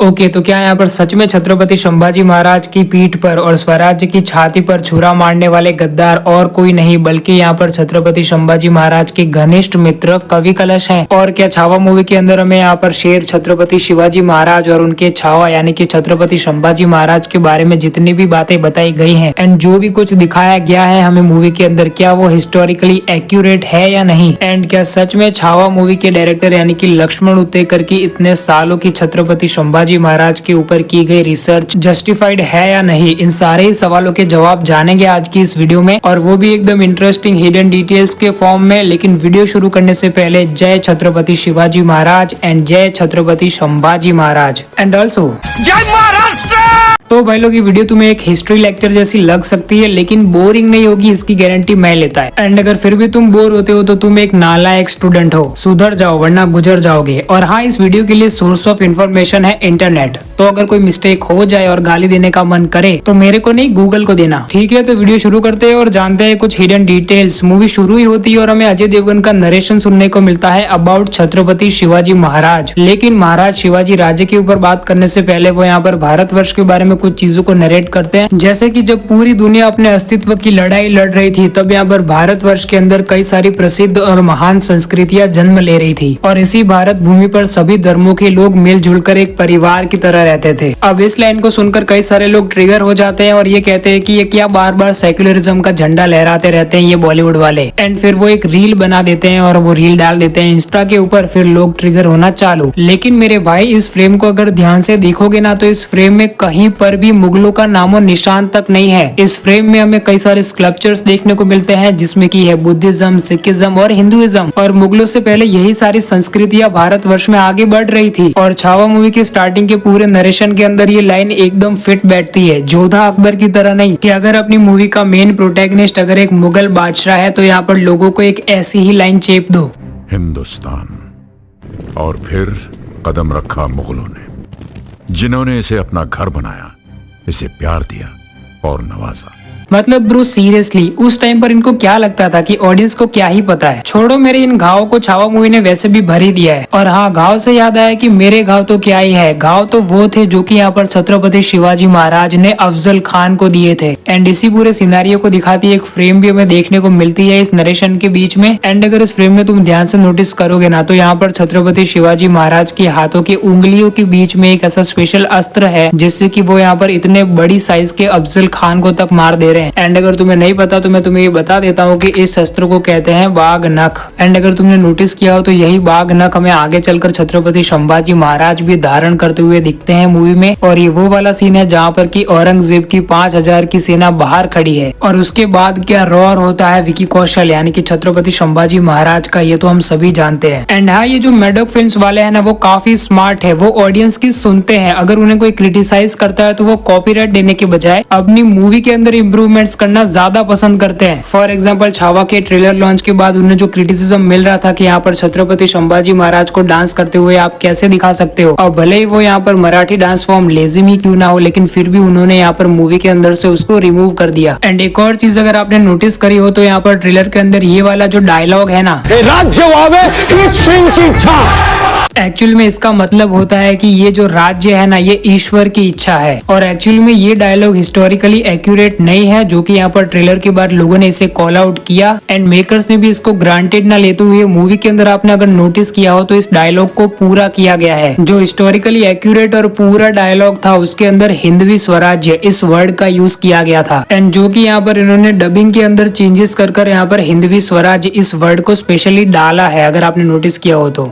Okay, तो क्या यहाँ पर सच में छत्रपति संभाजी महाराज की पीठ पर और स्वराज्य की छाती पर छुरा मारने वाले गद्दार और कोई नहीं बल्कि यहाँ पर छत्रपति संभाजी महाराज के घनिष्ठ मित्र कवि कलश हैं। और क्या छावा मूवी के अंदर हमें यहाँ पर शेर छत्रपति शिवाजी महाराज और उनके छावा यानी कि छत्रपति संभाजी महाराज के बारे में जितनी भी बातें बताई गई हैं एंड जो भी कुछ दिखाया गया है हमें मूवी के अंदर, क्या वो हिस्टोरिकली एक्यूरेट है या नहीं। एंड क्या सच में छावा मूवी के डायरेक्टर यानी कि लक्ष्मण उतेकर की इतने सालों की छत्रपति संभाजी महाराज के ऊपर की गई रिसर्च जस्टिफाइड है या नहीं। इन सारे ही सवालों के जवाब जानेंगे आज की इस वीडियो में, और वो भी एकदम इंटरेस्टिंग हिडन डिटेल्स के फॉर्म में। लेकिन वीडियो शुरू करने से पहले जय छत्रपति शिवाजी महाराज एंड जय छत्रपति संभाजी महाराज एंड ऑल्सो जय महाराष्ट्र। तो भाई लोग, ये वीडियो तुम्हें एक हिस्ट्री लेक्चर जैसी लग सकती है लेकिन बोरिंग नहीं होगी, इसकी गारंटी मैं लेता है। एंड अगर फिर भी तुम बोर होते हो तो तुम एक नालायक स्टूडेंट हो, सुधर जाओ वरना गुजर जाओगे। और हाँ, इस वीडियो के लिए सोर्स ऑफ इन्फॉर्मेशन है इंटरनेट, तो अगर कोई मिस्टेक हो जाए और गाली देने का मन करे तो मेरे को नहीं गूगल को देना, ठीक है। तो वीडियो शुरू करते हैं और जानते हैं कुछ हिडन डिटेल्स। मूवी शुरू ही होती है और हमें अजय देवगन का नरेशन सुनने को मिलता है अबाउट छत्रपति शिवाजी महाराज। लेकिन महाराज शिवाजी राज्य के ऊपर बात करने से पहले वो यहाँ पर भारतवर्ष के बारे में कुछ चीजों को नरेट करते हैं, जैसे कि जब पूरी दुनिया अपने अस्तित्व की लड़ाई लड़ रही थी तब यहाँ पर भारतवर्ष के अंदर कई सारी प्रसिद्ध और महान संस्कृतियां जन्म ले रही थी और इसी भारत भूमि पर सभी धर्मों के लोग मिलजुल कर एक परिवार की तरह रहते थे। अब इस लाइन को सुनकर कई सारे लोग ट्रिगर हो जाते हैं और ये कहते हैं कि ये क्या बार बार सेक्युलरिज्म का झंडा लहराते रहते हैं ये बॉलीवुड वाले। एंड फिर वो एक रील बना देते हैं और वो रील डाल देते हैं इंस्टा के ऊपर, फिर लोग ट्रिगर होना चालू। लेकिन मेरे भाई, इस फ्रेम को अगर ध्यान से देखोगे ना तो इस फ्रेम में कहीं पर भी मुगलों का नामो निशान तक नहीं है। इस फ्रेम में हमें कई सारे स्कल्पचर्स देखने को मिलते हैं जिसमें की है बुद्धिज्म, सिखिज्म और हिंदुइज्म। और मुगलों से पहले यही सारी संस्कृतियां भारतवर्ष में आगे बढ़ रही थी। और छावा मूवी के स्टार्टिंग के पूरे नरेशन के अंदर ये लाइन एकदम फिट बैठती है, जोधा अकबर की तरह नहीं कि अगर अपनी मूवी का मेन प्रोटैगनिस्ट अगर एक मुगल बादशाह है तो यहाँ पर लोगों को एक ऐसी ही लाइन चेप दो, हिंदुस्तान। और फिर कदम रखा मुगलों ने, जिन्होंने इसे अपना घर बनाया, इसे प्यार दिया और नवाजा। मतलब ब्रो सीरियसली उस टाइम पर इनको क्या लगता था कि ऑडियंस को क्या ही पता है। छोड़ो, मेरे इन घावों को छावा मूवी ने वैसे भी भर ही दिया है। और हाँ, घाव से याद आया कि मेरे घाव तो क्या ही है, घाव तो वो थे जो कि यहाँ पर छत्रपति शिवाजी महाराज ने अफजल खान को दिए थे। एंड इसी पूरे सिनेरियो को दिखाती एक फ्रेम भी हमें देखने को मिलती है इस नरेशन के बीच में। एंड अगर इस फ्रेम में तुम ध्यान से नोटिस करोगे ना तो यहाँ पर छत्रपति शिवाजी महाराज के हाथों की उंगलियों के बीच में एक ऐसा स्पेशल अस्त्र है जिससे कि वो यहाँ पर इतने बड़ी साइज के अफजल खान को तक मार दे रहे हैं। एंड अगर तुम्हें नहीं पता तो मैं तुम्हें ये बता देता हूँ कि इस शस्त्र को कहते हैं बाघ नख। एंड अगर तुमने नोटिस किया हो तो यही बाघ नख हमें आगे चलकर छत्रपति संभाजी महाराज भी धारण करते हुए दिखते हैं मूवी में। और ये वो वाला सीन है जहाँ पर की औरंगजेब की 5000 की सेना बाहर खड़ी है और उसके बाद क्या रॉर होता है विकी कौशल यानी कि छत्रपति संभाजी महाराज का, ये तो हम सभी जानते हैं। एंड हाँ, ये जो मेडोक फिल्म्स वाले हैं ना वो काफी स्मार्ट है, वो ऑडियंस की सुनते हैं। अगर उन्हें कोई क्रिटिसाइज करता है तो वो कॉपीराइट देने के बजाय अपनी मूवी के अंदर इम्प्रूवमेंट्स करना ज्यादा पसंद करते हैं। फॉर एग्जांपल, छावा के ट्रेलर लॉन्च के बाद उन्हें जो क्रिटिसिज्म मिल रहा था कि यहाँ पर छत्रपति संभाजी महाराज को डांस करते हुए आप कैसे दिखा सकते हो, और भले ही वो यहाँ पर मराठी डांस फॉर्म लेजिम ही क्यों ना हो, लेकिन फिर भी उन्होंने यहाँ पर मूवी के अंदर से उसको रिमूव कर दिया। एंड एक और चीज अगर आपने नोटिस करी हो तो यहाँ पर ट्रेलर के अंदर ये वाला जो डायलॉग है ना, एक्चुअल में इसका मतलब होता है कि ये जो राज्य है ना ये ईश्वर की इच्छा है। और एक्चुअल में ये डायलॉग हिस्टोरिकली एक्यूरेट नहीं है, जो कि यहाँ पर ट्रेलर के बाद लोगों ने इसे कॉल आउट किया एंड मेकर्स ने भी इसको ग्रांटेड ना लेते हुए मूवी के अंदर आपने अगर नोटिस किया हो तो इस डायलॉग को पूरा किया गया है। जो हिस्टोरिकली एक्यूरेट और पूरा डायलॉग था उसके अंदर हिंदवी स्वराज्य इस वर्ड का यूज किया गया था। एंड जो कि यहाँ पर इन्होंने डबिंग के अंदर चेंजेस कर यहाँ पर हिंदवी स्वराज्य इस वर्ड को स्पेशली डाला है, अगर आपने नोटिस किया हो तो।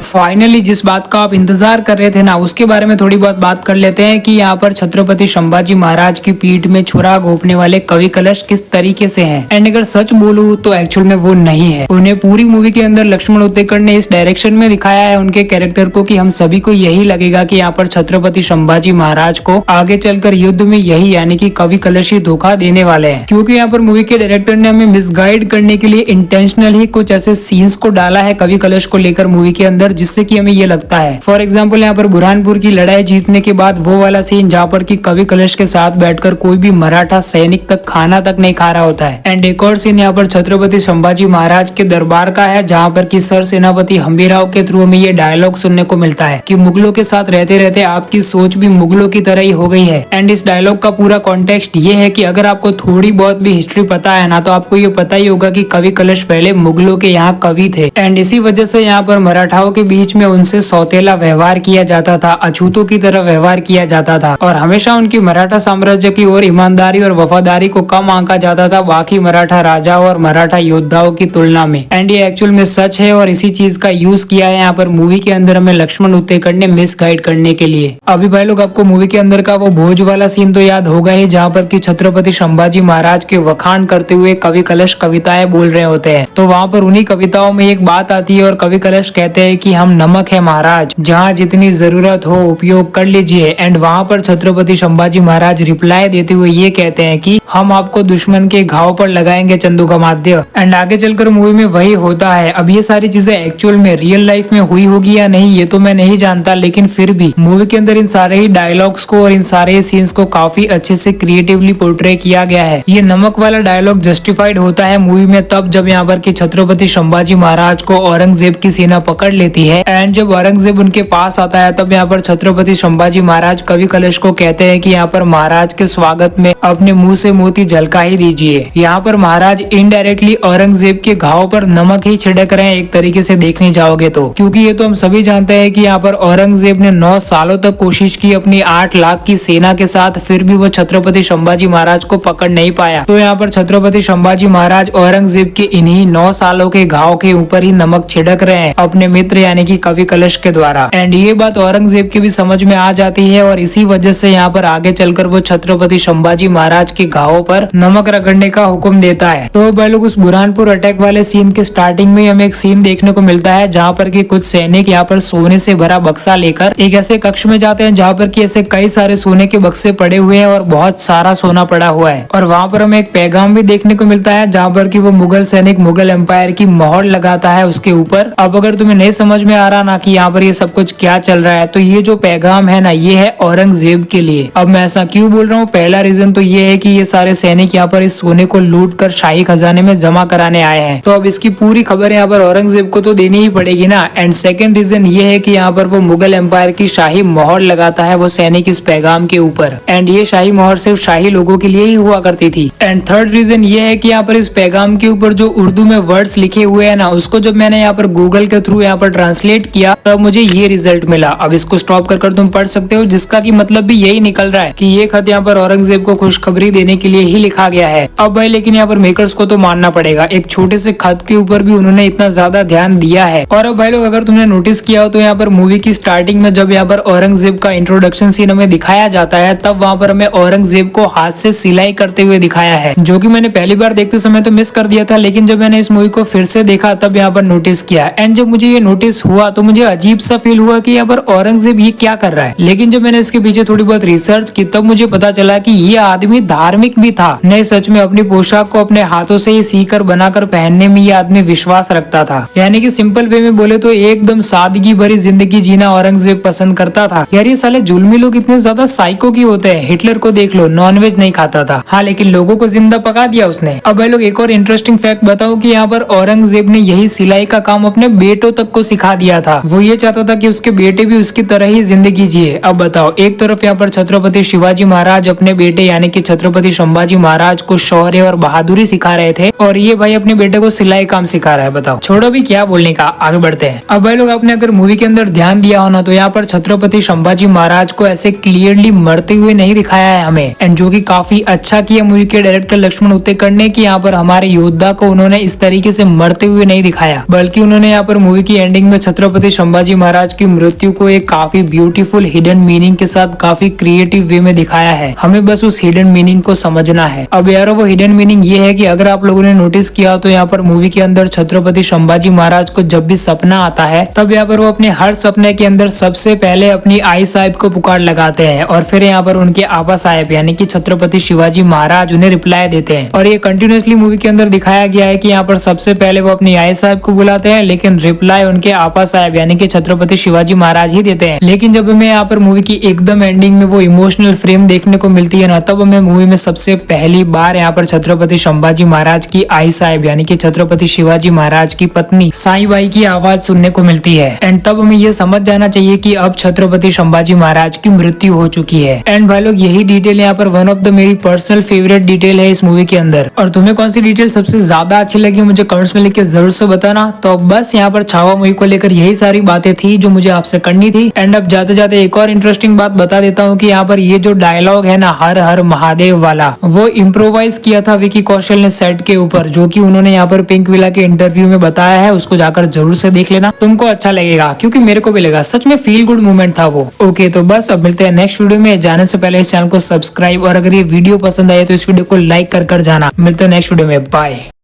फाइनली जिस बात का आप इंतजार कर रहे थे ना उसके बारे में थोड़ी बहुत बात कर लेते हैं कि यहाँ पर छत्रपति संभाजी महाराज की पीठ में छुरा घोंपने वाले कवि कलश किस तरीके से हैं। एंड अगर सच बोलूं तो एक्चुअल में वो नहीं है। उन्हें पूरी मूवी के अंदर लक्ष्मण उतेकर ने इस डायरेक्शन में दिखाया है उनके कैरेक्टर को कि हम सभी को यही लगेगा कि यहाँ पर छत्रपति संभाजी महाराज को आगे चलकर युद्ध में यही यानी कि कवि कलश ही धोखा देने वाले हैं, क्योंकि यहाँ पर मूवी के डायरेक्टर ने हमें मिसगाइड करने के लिए इंटेंशनल ही कुछ ऐसे सीन सीन्स को डाला है कवि कलश को लेकर मूवी के अंदर, जिससे कि हमें ये लगता है। फॉर एग्जाम्पल यहाँ पर बुरहानपुर की लड़ाई जीतने के बाद वो वाला सीन जहाँ पर कि कवि कलश के साथ बैठकर कोई भी मराठा सैनिक तक खाना तक नहीं खा रहा होता है। एंड एक और सीन यहाँ पर छत्रपति संभाजी महाराज के दरबार का है, जहाँ पर कि सर सेनापति हम्बीराव के थ्रू हमें ये डायलॉग सुनने को मिलता है कि मुगलों के साथ रहते रहते आपकी सोच भी मुगलों की तरह ही हो गई है। एंड इस डायलॉग का पूरा कॉन्टेक्स्ट ये है कि अगर आपको थोड़ी बहुत भी हिस्ट्री पता है ना, तो आपको ये पता ही होगा कि कवि कलश पहले मुगलों के यहाँ कवि थे। एंड इसी वजह से यहाँ पर मराठाओं के बीच में उनसे सौतेला व्यवहार किया जाता था, अछूतों की तरह व्यवहार किया जाता था, और हमेशा उनकी मराठा साम्राज्य की ओर ईमानदारी और वफादारी को कम आंका जाता था बाकी मराठा राजाओं और मराठा योद्धाओं की तुलना में। एंड ये एक्चुअल में सच है और इसी चीज का यूज किया है यहाँ पर मूवी के अंदर हमें लक्ष्मण उत्तेकड़ ने मिसगाइड करने के लिए। अभी भाई लोग आपको मूवी के अंदर का वो भोज वाला सीन तो याद होगा ही, जहाँ पर कि छत्रपति संभाजी महाराज के वखान करते हुए कवि कलश कविताएं बोल रहे होते हैं। तो वहाँ पर उन्हीं कविताओं में एक बात आती है और कवि कलश कहते हैं कि हम नमक है महाराज, जहाँ जितनी जरूरत हो उपयोग कर लीजिए। एंड वहाँ पर छत्रपति संभाजी महाराज रिप्लाई देते हुए ये कहते हैं कि हम आपको दुश्मन के घाव पर लगाएंगे चंदुगमाद्य। एंड आगे चलकर मूवी में वही होता है। अब ये सारी चीजें एक्चुअल में रियल लाइफ में हुई होगी या नहीं ये तो मैं नहीं जानता, लेकिन फिर भी मूवी के अंदर इन सारे ही डायलॉग्स को और इन सारे सीन्स को काफी अच्छे से क्रिएटिवली पोर्ट्रे किया गया है। ये नमक वाला डायलॉग जस्टिफाइड होता है मूवी में तब जब यहाँ पर कि छत्रपति संभाजी महाराज को औरंगजेब की सेना पकड़ लेती है। एंड जब औरंगजेब उनके पास आता है तब यहाँ पर छत्रपति संभाजी महाराज कवि कलश को कहते हैं कि यहाँ पर महाराज के स्वागत में अपने मुंह से मोती झलका ही दीजिए। यहाँ पर महाराज इनडायरेक्टली औरंगजेब के घाव पर नमक ही छिड़क रहे हैं एक तरीके से देखने जाओगे तो, क्योंकि ये तो हम सभी जानते हैं कि यहाँ पर औरंगजेब ने 9 सालों तक कोशिश की अपनी 8 लाख की सेना के साथ, फिर भी वो छत्रपति संभाजी महाराज को पकड़ नहीं पाया। तो यहाँ पर छत्रपति संभाजी महाराज औरंगजेब के इन्हीं 9 सालों के घाव के ऊपर ही नमक छिड़क रहे हैं अपने मित्र यानी कि कवि कलश के द्वारा। एंड ये बात औरंगजेब की भी समझ में आ जाती है और इसी वजह से यहाँ पर आगे चलकर वो छत्रपति संभाजी महाराज के घावों पर नमक रगड़ने का हुक्म देता है। तो भाई लोग उस बुरहानपुर अटैक वाले सीन के स्टार्टिंग में हमें एक सीन देखने को मिलता है जहाँ पर कि कुछ सैनिक यहाँ पर सोने से भरा बक्सा लेकर एक ऐसे कक्ष में जाते हैं जहाँ पर कि ऐसे कई सारे सोने के बक्से पड़े हुए हैं और बहुत सारा सोना पड़ा हुआ है। और वहाँ पर हमें एक पैगाम भी देखने को मिलता है जहाँ पर कि वो मुगल सैनिक मुगल एम्पायर की मोहर लगाता है उसके ऊपर। अब अगर तुम्हें नहीं समझ में आ रहा ना कि यहाँ पर ये सब कुछ क्या चल रहा है, तो ये जो पैगाम है ना ये है औरंगजेब के लिए। अब मैं ऐसा क्यों बोल रहा हूँ, पहला रीजन तो ये है कि ये सारे सैनिक यहाँ पर इस सोने को लूट कर शाही खजाने में जमा कराने आए हैं, तो अब इसकी पूरी खबर यहाँ पर औरंगजेब को तो देनी ही पड़ेगी ना। एंड सेकंड रीजन ये है कि यहाँ पर वो मुगल एम्पायर की शाही मोहर लगाता है वो सैनिक इस पैगाम के ऊपर। एंड ये शाही मोहर सिर्फ शाही लोगों के लिए ही हुआ करती थी। एंड थर्ड रीजन ये है कि यहाँ पर इस पैगाम के ऊपर जो उर्दू में वर्ड्स लिखे हुए हैं ना, उसको जब मैंने यहाँ पर गूगल के थ्रू यहाँ पर ट्रांसलेट किया तब मुझे ये रिजल्ट मिला। अब इसको स्टॉप कर तुम पढ़ सकते हो, जिसका की मतलब भी यही निकल रहा है कि ये खत यहाँ पर औरंगजेब को खुशखबरी देने के लिए ही लिखा गया है। अब भाई लेकिन यहाँ पर मेकर्स को तो मानना पड़ेगा, एक छोटे से खत के ऊपर भी उन्होंने इतना ज्यादा ध्यान दिया है। और अब भाई लोग अगर तुमने नोटिस किया हो तो यहाँ पर मूवी की स्टार्टिंग में जब यहाँ पर औरंगजेब का इंट्रोडक्शन सीन हमें दिखाया जाता है तब वहाँ पर हमें औरंगजेब को हाथ से सिलाई करते हुए दिखाया है, जो कि मैंने पहली बार देखते समय तो मिस कर दिया था, लेकिन जब मैंने इस मूवी को फिर से देखा तब यहाँ पर नोटिस किया। एंड जब मुझे ये नोटिस हुआ तो मुझे अजीब सा फील हुआ कि यहाँ पर औरंगजेब ये क्या कर रहा है, लेकिन जब मैंने इसके पीछे थोड़ी बहुत रिसर्च की तब मुझे पता चला कि ये आदमी धार्मिक भी था। नहीं, सच में अपनी पोशाक को अपने हाथों से ही सीकर बनाकर पहनने में ये आदमी विश्वास रखता था। यानी कि सिंपल वे में बोले तो एकदम सादगी भरी जिंदगी जीना औरंगजेब पसंद करता था। यार ये साले जुल्मी लोग इतने ज्यादा साइको की होते हैं। हिटलर को देख लो, नॉनवेज नहीं खाता था, हाँ लेकिन लोगों को जिंदा पका दिया उसने। अब भाई लोग एक और इंटरेस्टिंग फैक्ट बताऊं कि यहाँ पर औरंगजेब ने यही सिलाई का काम अपने बेटों तक को सिखा दिया था। वो ये चाहता था कि उसके बेटे भी उसकी तरह ही जिंदगी जिए। अब बताओ, एक तरफ यहाँ पर छत्रपति शिवाजी महाराज अपने बेटे यानी कि छत्रपति संभाजी महाराज को शौर्य और बहादुरी सिखा रहे थे और ये भाई अपने बेटे को सिलाई काम सिखा रहा है। बताओ, छोड़ो भी क्या बोलने का, आगे बढ़ते हैं। अब भाई लोग आपने अगर मूवी के अंदर ध्यान दिया हो ना तो यहाँ पर छत्रपति संभाजी महाराज को ऐसे क्लियरली मरते हुए नहीं दिखाया है हमें, एंड जो कि काफी अच्छा किया मूवी के डायरेक्टर लक्ष्मण उत्तेकड़ ने कि यहाँ पर हमारे योद्धा को उन्होंने इस तरीके से मरते हुए नहीं दिखाया, बल्कि उन्होंने यहाँ पर मूवी की एंडिंग में छत्रपति संभाजी महाराज की मृत्यु को एक काफी ब्यूटीफुल हिडन मीनिंग के साथ काफी क्रिएटिव वे में दिखाया है। हमें बस उस हिडन मीनिंग को समझना है। अब यार वो हिडन मीनिंग ये है कि अगर आप लोगों ने नोटिस किया तो यहाँ पर मूवी के अंदर छत्रपति संभाजी महाराज को जब भी सपना आता है तब यहाँ पर वो अपने हर सपने के अंदर सबसे पहले अपनी आई साहिब को पुकार लगाते हैं और फिर यहाँ पर उनके आपा साहिब यानी कि छत्रपति शिवाजी महाराज उन्हें रिप्लाई देते हैं। और ये कंटिन्यूअसली मूवी के अंदर दिखाया गया है कि यहाँ पर सबसे पहले वो अपनी आई साहब को बुलाते हैं, लेकिन रिप्लाई उनके आपा साहब यानी कि छत्रपति शिवाजी महाराज ही देते हैं। लेकिन जब हमें यहाँ पर मूवी की एकदम एंडिंग में वो इमोशनल फ्रेम देखने को मिलती है ना, तब हमें मूवी में सबसे पहली बार यहाँ पर छत्रपति संभाजी महाराज की आई साहब यानी कि छत्रपति शिवाजी महाराज की पत्नी साई बाई की आवाज सुनने को मिलती है। एंड तब हमें ये समझ जाना चाहिए कि अब छत्रपति संभाजी महाराज की मृत्यु हो चुकी है। एंड भाई लोग, यही डिटेल यहाँ पर वन ऑफ द मेरी पर्सनल फेवरेट डिटेल है इस मूवी के अंदर। और तुम्हें कौन सी डिटेल सबसे ज्यादा अच्छी लगी मुझे कमेंट्स में लिख के जरूर से बताना। तो बस यहाँ पर छावा मूवी को लेकर यही सारी बातें थी जो मुझे आपसे करनी थी। एंड अब जाते जाते एक और इंटरेस्टिंग बात बता देता हूँ कि यहाँ पर ये जो डायलॉग है ना, हर हर महादेव वाला, वो इम्प्रोवाइज किया था विकी कौशल ने सेट के ऊपर, जो कि उन्होंने यहाँ पर पिंक विला के इंटरव्यू में बताया है। उसको जाकर जरूर से देख लेना, तुमको अच्छा लगेगा, क्योंकि मेरे को भी लगा सच में फील गुड मोमेंट था वो। ओके, तो बस अब मिलते हैं नेक्स्ट वीडियो में। जाने से पहले इस चैनल को सब्सक्राइब, और अगर ये वीडियो पसंद आए तो इस वीडियो को लाइक कर जाना। मिलते हैं नेक्स्ट वीडियो में, बाय।